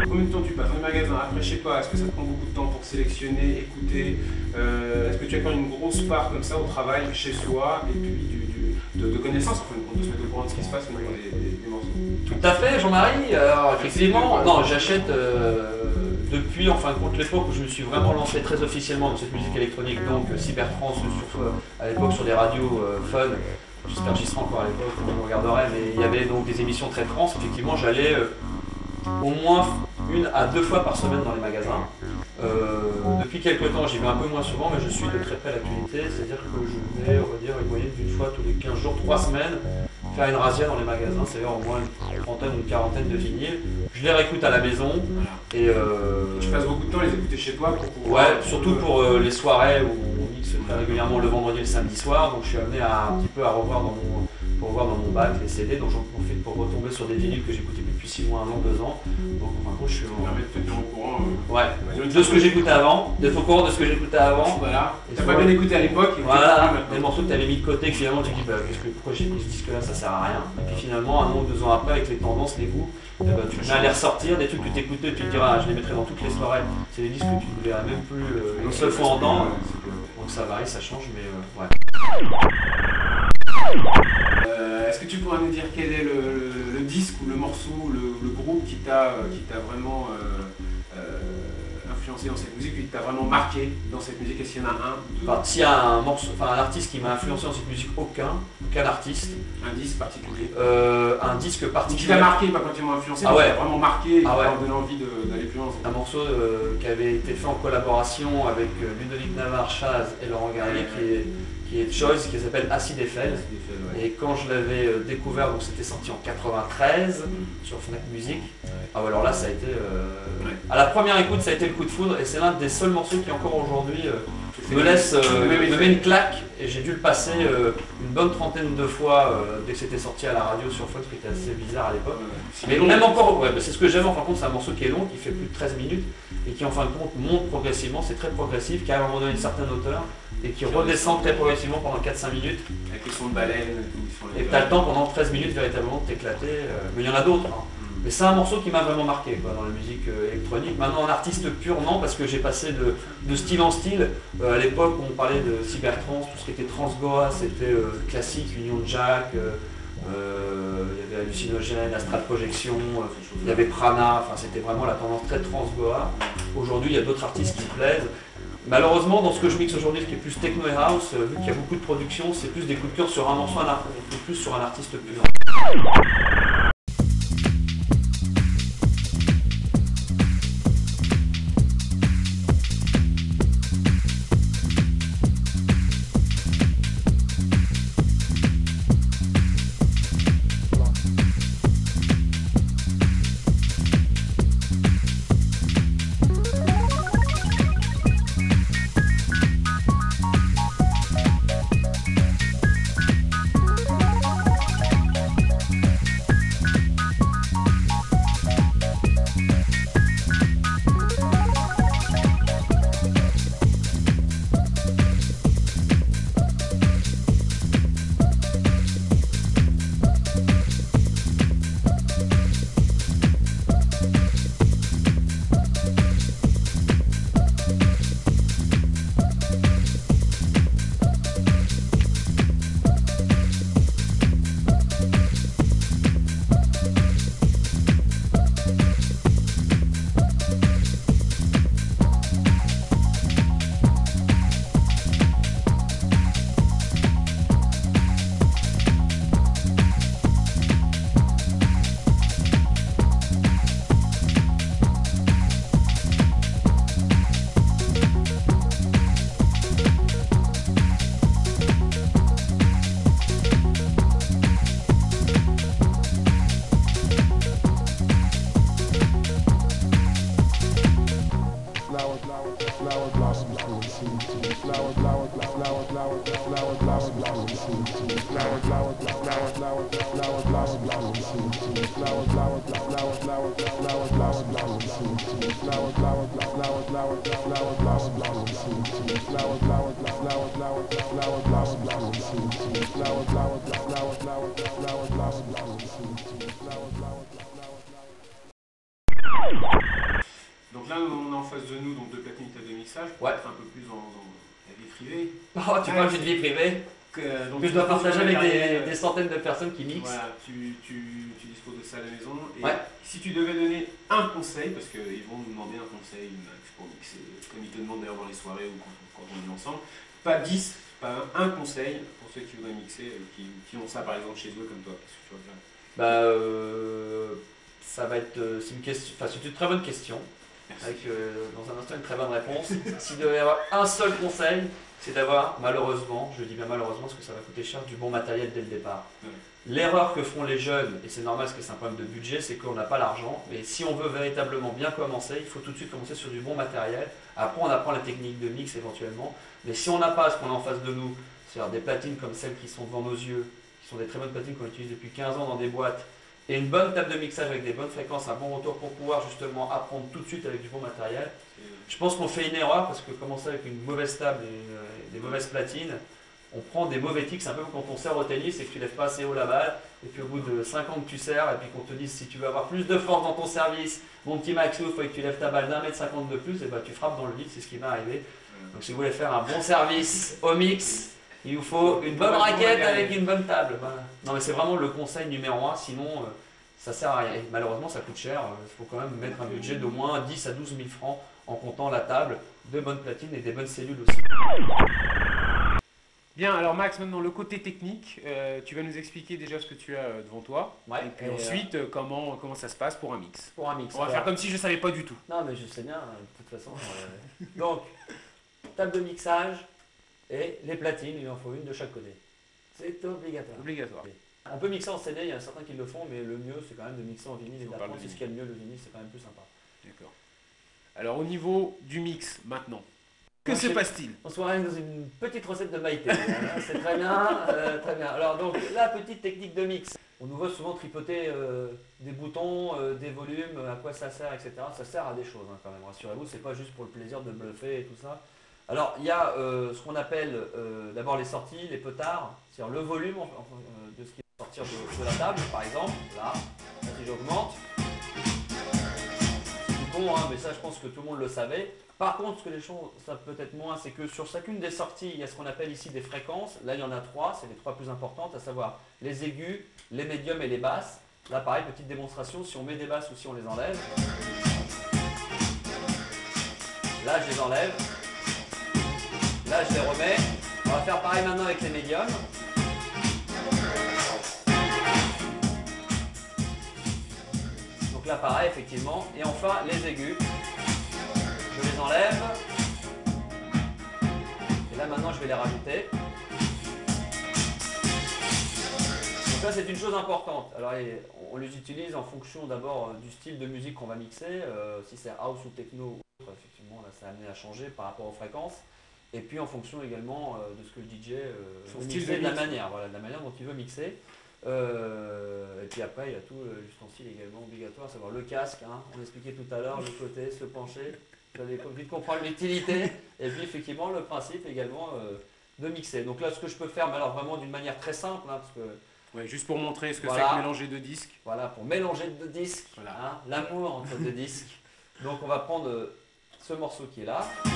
Combien de temps tu passes dans les magasins après chez toi? Est-ce que ça te prend beaucoup de temps pour sélectionner, écouter? Est-ce que tu as quand même une grosse part comme ça au travail, chez soi, et puis de connaissances, en fin de compte, de se mettre au courant de ce qui se passe au niveau des morceaux? Tout à fait, Jean-Marie. Alors effectivement, non, j'achète depuis en fin de compte l'époque où je me suis vraiment lancé très officiellement dans cette musique électronique, donc Cybertrance, surtout à l'époque sur des radios fun. J'espère que j'y serai encore à l'époque, on regarderait, mais il y avait donc des émissions très trans. Effectivement, j'allais au moins 1 à 2 fois par semaine dans les magasins. Depuis quelques temps, j'y vais un peu moins souvent, mais je suis de très près l'actualité, c'est-à-dire que je vais, on va dire, une moyenne d'une fois tous les 15 jours, 3 semaines, faire une razzia dans les magasins, c'est-à-dire au moins une trentaine ou une quarantaine de vinyles. Je les réécoute à la maison. Et tu passes beaucoup de temps à les écouter chez toi pour pouvoir... Ouais, surtout pour les soirées où on mixe très régulièrement le vendredi et le samedi soir, donc je suis amené à un petit peu à revoir dans mon bac les CD, donc j'en profite pour retomber sur des vinyles que j'écoutais depuis 6 mois, 1 an, 2 ans. Donc en fin de compte, je suis de te tenir au courant. Ouais, de ce que j'écoutais avant, d'être au courant de ce que j'écoutais avant. Voilà. T'as pas bien écouté à l'époque. Voilà, des morceaux que tu avais mis de côté, que finalement tu dis pourquoi j'ai mis ce disque là, ça sert à rien. Et puis finalement, 1 an ou 2 ans après, avec les tendances, les goûts, tu vas les ressortir, des trucs que tu écoutais, tu te diras, je les mettrai dans toutes les soirées. C'est des disques que tu ne verras même plus une seule fois en temps. Donc ça varie, ça change, mais ouais. Est-ce que tu pourrais nous dire quel est le disque ou le morceau ou le groupe qui t'a vraiment influencé dans cette musique, qui t'a vraiment marqué dans cette musique? Est-ce qu'il y en a un, deux? S'il y a un morceau, un artiste qui m'a influencé dans cette musique, aucun artiste. Un disque particulier? Un disque particulier. Qui t'a marqué, pas quand tu m'as influencé, ah ouais. qui t'a vraiment marqué et qui t'a donné envie d'aller plus loin. Un morceau qui avait été fait en collaboration avec Ludovic Navarre, Chaz et Laurent Garnier, qui est Choice, qui s'appelle Acid Eiffel. Et quand je l'avais découvert, donc c'était sorti en 93 sur Fnac Music. Ah ouais, alors là ça a été... À la première écoute ça a été le coup de foudre, et c'est l'un des seuls morceaux qui encore aujourd'hui me met une claque, et j'ai dû le passer une bonne trentaine de fois dès que c'était sorti à la radio sur Fox, qui était assez bizarre à l'époque. Mais même encore, c'est ce que j'aime en fin de compte, c'est un morceau qui est long, qui fait plus de 13 minutes, et qui en fin de compte monte progressivement, c'est très progressif, qui a à un moment donné une certaine hauteur, et qui redescend très progressivement pendant 4-5 minutes. Avec les sons de baleine et tu as le temps pendant 13 minutes véritablement de t'éclater, mais il y en a d'autres. Hein. Mais c'est un morceau qui m'a vraiment marqué dans la musique électronique. Maintenant en artiste pur, non, parce que j'ai passé de style en style. À l'époque on parlait de cybertrance, tout ce qui était transgoa, c'était classique, Union Jack, il y avait Hallucinogène, Astral Projection, il y avait Prana, enfin c'était vraiment la tendance très transgoa. Aujourd'hui il y a d'autres artistes qui me plaisent. Malheureusement, dans ce que je mixe aujourd'hui, ce qui est plus techno et house, vu qu'il y a beaucoup de production, c'est plus des coups de cœur sur un morceau, plus sur un artiste pur. Donc là, on est en face de nous, donc deux platines de mixage, pour être un peu plus dans la vie privée. Oh, tu parles d'une vie privée Donc que je dois partager avec des centaines de personnes qui mixent. Voilà, tu disposes de ça à la maison. Et ouais. Si tu devais donner un conseil, parce qu'ils vont nous demander un conseil pour mixer, comme ils te demandent d'ailleurs dans les soirées ou quand on est ensemble, pas 10, pas un conseil pour ceux qui voudraient mixer, qui ont ça par exemple chez eux comme toi, qu'est-ce que tu vas dire? Ça va être c'est une très bonne question. Avec dans un instant une très bonne réponse. S'il devait y avoir un seul conseil, c'est d'avoir, malheureusement, je dis bien malheureusement parce que ça va coûter cher, du bon matériel dès le départ. Ouais. L'erreur que font les jeunes, et c'est normal parce que c'est un problème de budget, c'est qu'on n'a pas l'argent. Mais si on veut véritablement bien commencer, il faut tout de suite commencer sur du bon matériel. Après, on apprend la technique de mix éventuellement. Mais si on n'a pas ce qu'on a en face de nous, c'est-à-dire des platines comme celles qui sont devant nos yeux, qui sont des très bonnes platines qu'on utilise depuis 15 ans dans des boîtes, et une bonne table de mixage avec des bonnes fréquences, un bon retour pour pouvoir justement apprendre tout de suite avec du bon matériel. Je pense qu'on fait une erreur parce que commencer avec une mauvaise table et des mauvaises platines, on prend des mauvais tics. C'est un peu comme quand on sert au tennis et que tu lèves pas assez haut la balle, et puis au bout de 5 ans que tu sers, et puis qu'on te dise si tu veux avoir plus de force dans ton service, mon petit Maxou, il faut que tu lèves ta balle d'1,50 m de plus, et bah tu frappes dans le vide, c'est ce qui m'est arrivé. Donc si vous voulez faire un bon service au mix, il vous faut une bonne raquette avec une bonne table. Voilà. Non mais c'est vraiment le conseil numéro 1, sinon ça sert à rien. Et malheureusement ça coûte cher, il faut quand même mettre un budget d'au moins 10 à 12 000 francs en comptant la table, de bonnes platines et des bonnes cellules aussi. Bien, alors Max, maintenant le côté technique, tu vas nous expliquer déjà ce que tu as devant toi, ouais, et puis ensuite comment ça se passe pour un mix. Pour un mix. On va faire comme si je ne savais pas du tout. Non mais je sais bien, de toute façon. Donc, table de mixage et les platines, il en faut une de chaque côté. C'est obligatoire. Obligatoire. On peut mixer en CD, il y en a certains qui le font, mais le mieux c'est quand même de mixer en vinyle et d'apprendre. C'est ce qu'il y a de mieux, le vinyle, c'est quand même plus sympa. D'accord. Alors au niveau du mix maintenant, que se passe-t-il? On se voit dans une petite recette de Maïté. C'est très bien, très bien. Alors donc la petite technique de mix. On nous voit souvent tripoter des boutons, des volumes, à quoi ça sert, etc. Ça sert à des choses quand même, rassurez-vous, c'est pas juste pour le plaisir de bluffer et tout ça. Alors il y a ce qu'on appelle d'abord les sorties, les potards, c'est-à-dire le volume de ce qui va sortir de la table, par exemple, là si j'augmente. C'est tout con, mais ça je pense que tout le monde le savait. Par contre, ce que les gens savent peut-être moins, c'est que sur chacune des sorties, il y a ce qu'on appelle ici des fréquences. Là, il y en a 3, c'est les 3 plus importantes, à savoir les aigus, les médiums et les basses. Là, pareil, petite démonstration, si on met des basses ou si on les enlève. Là, je les enlève. Là, je les remets. On va faire pareil maintenant avec les médiums. Donc là, pareil, effectivement. Et enfin, les aigus. Je les enlève. Et là maintenant je vais les rajouter. Donc ça c'est une chose importante. Alors on les utilise en fonction d'abord du style de musique qu'on va mixer. Si c'est house ou techno ou autre, effectivement là ça a amené à changer par rapport aux fréquences. Et puis en fonction également de ce que le DJ veut mixer, de la manière dont il veut mixer. Et puis après il y a tout l'ustensile également obligatoire, à savoir le casque, on expliquait tout à l'heure, le côté, se pencher. Vous allez vite comprendre l'utilité et puis effectivement le principe également de mixer. Donc là ce que je peux faire, mais alors vraiment d'une manière très simple, parce que ouais, juste pour montrer ce que c'est que mélanger deux disques. Voilà, pour mélanger deux disques, voilà. L'amour entre deux disques. Donc on va prendre ce morceau qui est là. Et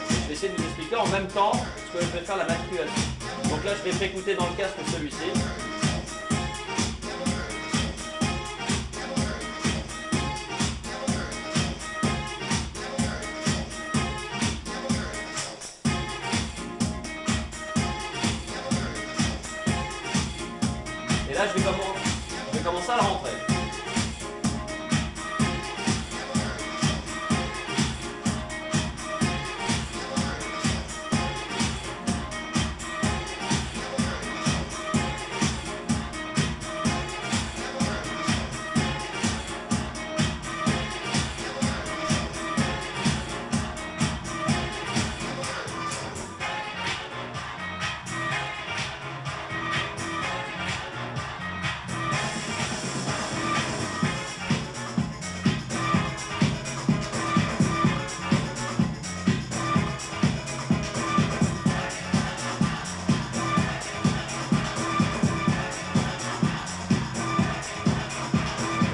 je vais essayer de vous expliquer en même temps ce que je vais faire la manipulation. Donc là je vais écouter dans le casque celui-ci. Là, je vais commencer à le rentrer.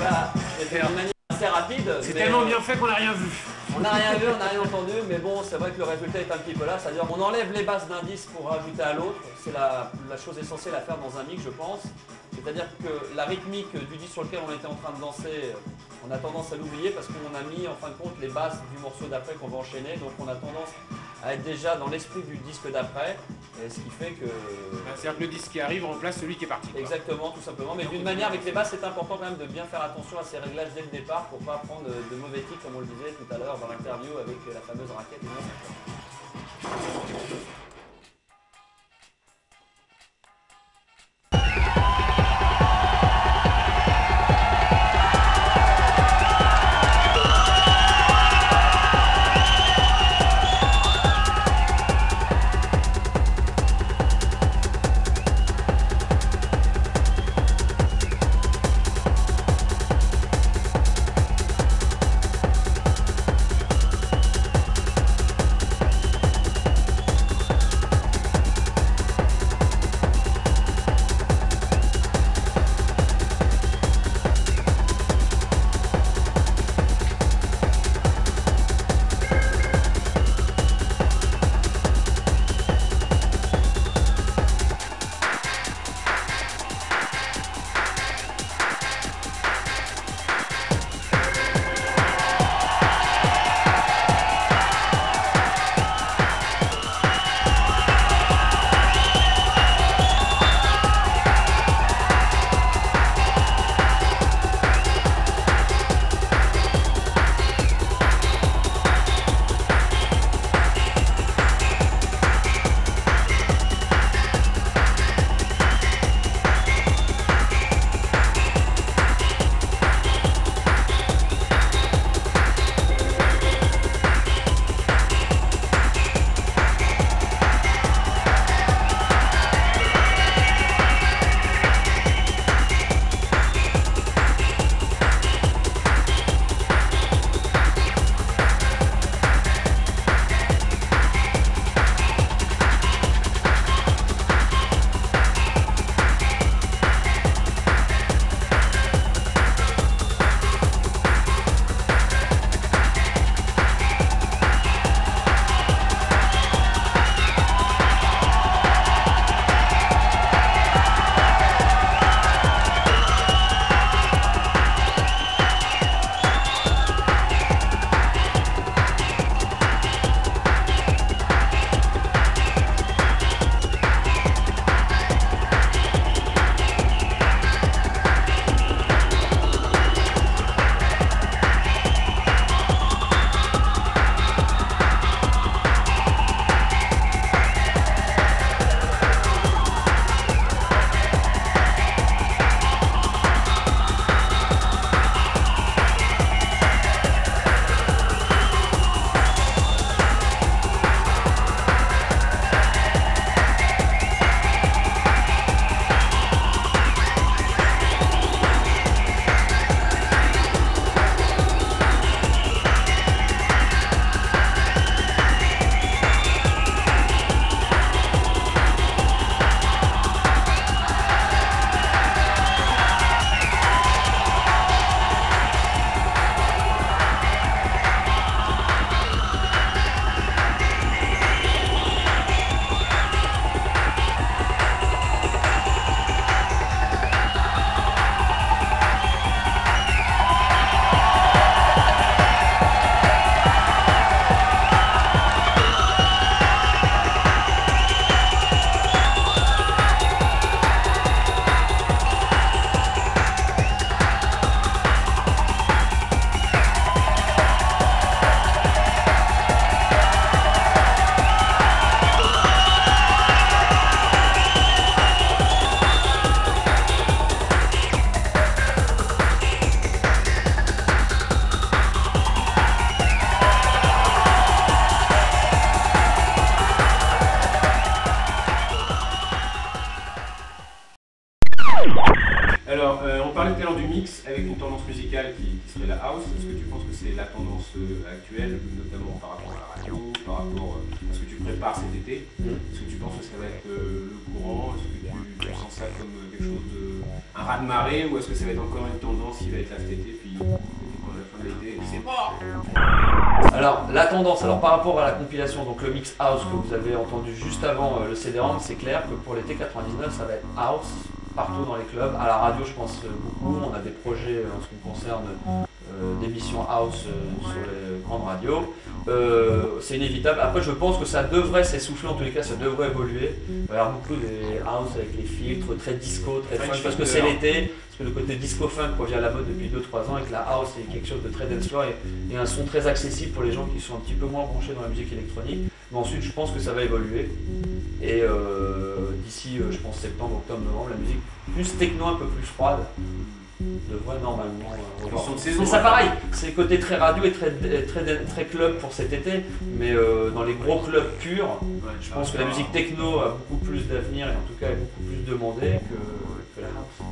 Bah, j'ai fait d'une manière assez rapide. C'est mais, tellement bien fait qu'on n'a rien vu. On n'a rien vu, on n'a rien entendu, mais bon, c'est vrai que le résultat est un petit peu là. C'est-à-dire qu'on enlève les bases d'indices pour rajouter à l'autre. C'est la chose essentielle à faire dans un mix, je pense. C'est-à-dire que la rythmique du disque sur lequel on était en train de danser, on a tendance à l'oublier parce qu'on a mis en fin de compte les bases du morceau d'après qu'on va enchaîner. Donc on a tendance à être déjà dans l'esprit du disque d'après, ce qui fait que... C'est-à-dire que le disque qui arrive remplace celui qui est parti. Exactement, tout simplement. Mais d'une manière, avec les basses, c'est important quand même de bien faire attention à ces réglages dès le départ pour ne pas prendre de mauvais tics, comme on le disait tout à l'heure dans l'interview avec la fameuse raquette. parlais tout à l'heure du mix avec une tendance musicale qui serait la house. Est-ce que tu penses que c'est la tendance actuelle, notamment par rapport à la radio, par rapport à ce que tu prépares cet été? Est-ce que tu penses que ça va être le courant? Est-ce que tu sens ça comme quelque chose un raz-de-marée, ou est-ce que ça va être encore une tendance qui va être là cet été, puis à la fin de l'été, c'est mort? Alors, la tendance, par rapport à la compilation, donc le mix house que vous avez entendu juste avant le CD-ROM, c'est clair que pour l'été 99, ça va être house partout dans les clubs. À la radio, je pense beaucoup. On a des projets en ce qui me concerne d'émissions house sur les grandes radios. C'est inévitable. Après, je pense que ça devrait s'essouffler, en tous les cas, ça devrait évoluer. Il va y avoir beaucoup des house avec les filtres, très disco, très funk, parce que c'est l'été. Parce que le côté disco-funk revient à la mode depuis 2-3 ans, et que la house est quelque chose de très dance floor et un son très accessible pour les gens qui sont un petit peu moins branchés dans la musique électronique. Mais ensuite, je pense que ça va évoluer. Et d'ici, je pense, septembre, octobre, novembre, la musique plus techno, un peu plus froide, devrait normalement revoir. Mais ça pareil, c'est le côté très radio et très club pour cet été, mais dans les gros clubs purs, je pense que la musique techno a beaucoup plus d'avenir et en tout cas est beaucoup plus demandée que la house.